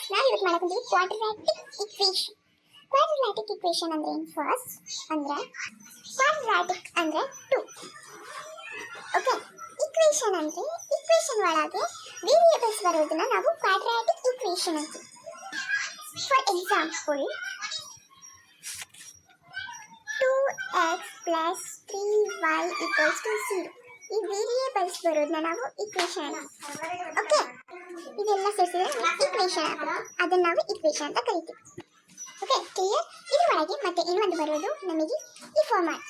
Friends ನಾವು ಇವತ್ತು ಮಾಡಕೊಂತೀವಿ quadratic equation. Quadratic equation ಅಂದ್ರೆ ಏನು? ಫಸ್ಟ್ ಅಂದ್ರೆ ಕ್ವಾಡ್ರಾಟಿಕ್ ಅಂದ್ರೆ 2. ಓಕೆ, ಈಕ್ವೇಷನ್ ಅಂದ್ರೆ ಈಕ್ವೇಷನ್ ಒಳಗೆ ವೇರಿಯೇಬಲ್ಸ್ ಬರೋದನ್ನ ನಾವು ಕ್ವಾಡ್ರಾಟಿಕ್ ಈಕ್ವೇಷನ್ ಅಂತೀವಿ. For example 2x plus 3y equals to 0. ಈ ವೇರಿಯೇಬಲ್ಸ್ ಬರೋದನ್ನ ನಾವು ಈಕ್ವೇಷನ್ ಅಂತೀವಿ. ಓಕೆ, ಇದೆಲ್ಲ ಸೇರಿಸಿದ್ರೆ ಈಕ್ವೇಷನ್ ಅದನ್ನ ನಾವು ಈಕ್ವೇಷನ್ ಅಂತ ಕರಿತೀವಿ. Okay, clear? ಇದರೊಳಗೆ ಮತ್ತೆ ಇನ್ನೊಂದು ಬರೋದು ನಮಗೆ ಈ format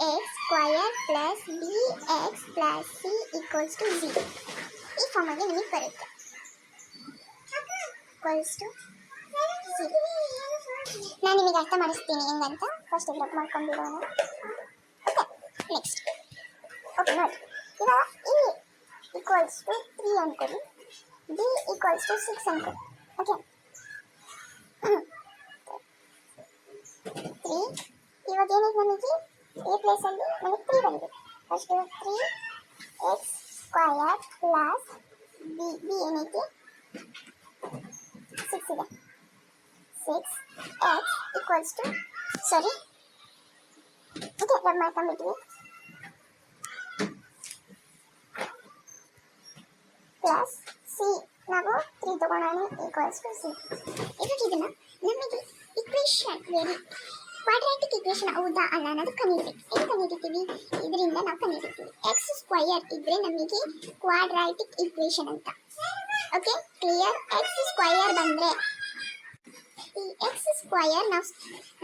ax square plus bx plus c equals to 0. ಈ ಫಾರ್ಮಾಗೆ ನಿಮಗೆ ಬರುತ್ತೆ ಈಕ್ವಲ್ಸ್ ಟು 0. ನಾನು ನಿಮಗೆ ಅರ್ಥ ಮಾಡಿಸ್ತೀನಿ ಹೆಂಗಂತ. ಫಸ್ಟ್ ಡೆವಲಪ್ ಮಾಡ್ಕೊಂಡಿರೋಣ. Okay, next. ಓಕೆ, ನೋಡಿ ಇವಾಗ a ಈಕ್ವಲ್ಸ್ ಟು 3 ಅನ್ಕೊಳ್ಳಿ, b ಈಕ್ವಲ್ಸ್ ಟು 6 ಅನ್ಕೊಳ್ಳಿ. ಓಕೆ, 3 ಇವಾಗ ಏನಿದೆ ನಮಗೆ a ಪ್ಲೇಸ್ ಅಲ್ಲಿ ನಮಗೆ 3 ಬಂದಿದೆ. First 3x square plus b ಏನೈತಿ 6 ಇದೆ. 6x equals to okay rub ಮಾಡ್ಕೊಂಡ್ಬಿಟ್ವಿ ಪ್ಲಸ್ ಸಿ ನಾವು 3 ತಗೊಳ್ಳೋಣ ಈಕ್ವಲ್ಸ್ ಟು ಸಿ. ಇವಾಗ ಇದನ್ನ ನಮಗೆ ಈಕ್ವೇಷನ್ ಕ್ವಾಡ್ರಾಟಿಕ್ ಈಕ್ವೇಷನ್ ಹೌದಾ ಅಲ್ಲ ಅನ್ನೋದು ಕಂಡುಹಿಡಿಬೇಕು. ಏನು ಕಂಡುಹಿಡಿತೀವಿ? ಇದರಿಂದ ನಾವು ಕಂಡುಹಿಡಿತೀವಿ ಎಕ್ಸ್ ಸ್ಕ್ವಯರ್ ಇದ್ರೆ ನಮಗೆ ಕ್ವಾಡ್ರಾಟಿಕ್ ಈಕ್ವೇಷನ್ ಅಂತ. Okay, clear? ಎಕ್ಸ್ ಸ್ಕ್ವಯರ್ ಬಂದರೆ ಈ ಎಕ್ಸ್ ಸ್ಕ್ವಯರ್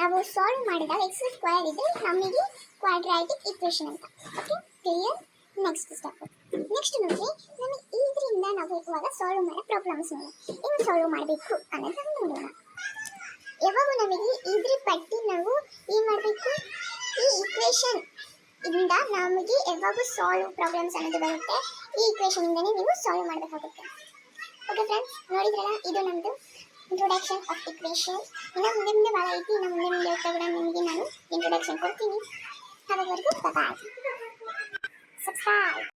ನಾವು ಸಾಲ್ವ್ ಮಾಡಿದಾಗ ಎಕ್ಸ್ ಸ್ಕ್ವಯರ್ ಇದ್ರೆ ನಮಗೆ ಕ್ವಾಡ್ರಾಟಿಕ್ ಈಕ್ವೇಷನ್ ಅಂತ. Okay, clear? Next step. Next ನೋಡಿದ್ರೆ ನಮಗೆ ಇದರಿಂದ ನಾವು ಇವಾಗ ಸಾಲ್ವ್ ಮಾಡೋ ಪ್ರಾಬ್ಲಮ್ಸ್ ಹೆಂಗೆ ಸಾಲ್ವ್ ಮಾಡಬೇಕು ಅನ್ನೋದನ್ನು ನೋಡೋಣ. ಯಾವಾಗ ನಮಗೆ ಇದ್ರ ಪಟ್ಟಿ ನಾವು ಏನು ಮಾಡಬೇಕು? ಈ ಈಕ್ವೇಷನ್ ಇಂದ ನಮಗೆ ಯಾವಾಗ ಸಾಲ್ವ್ ಪ್ರಾಬ್ಲಮ್ಸ್ ಅನ್ನೋದು ಬರುತ್ತೆ, ಈ ಈಕ್ವೇಷನ್ ಇಂದನೇ ನೀವು ಸಾಲ್ವ್ ಮಾಡಬೇಕಾಗುತ್ತೆ. ಓಕೆ ಫ್ರೆಂಡ್ಸ್, ನೋಡಿದ್ರಲ್ಲ, ಇದು ನಮ್ಮದು ಇಂಟ್ರೊಡಕ್ಷನ್ ಆಫ್ ಈಕ್ವೇಷನ್. ಇನ್ನು ಮುಂದೆ ಭಾಳ ಐತಿ. ಇನ್ನು ಮುಂದೆ ಕೂಡ ನಿಮಗೆ ನಾನು ಇಂಟ್ರೊಡಕ್ಷನ್ ಕೊಡ್ತೀನಿ. ಅವಾಗವರೆಗೂ ಬಾಯ್. ಸಬ್ಸ್ಕ್ರೈಬ್.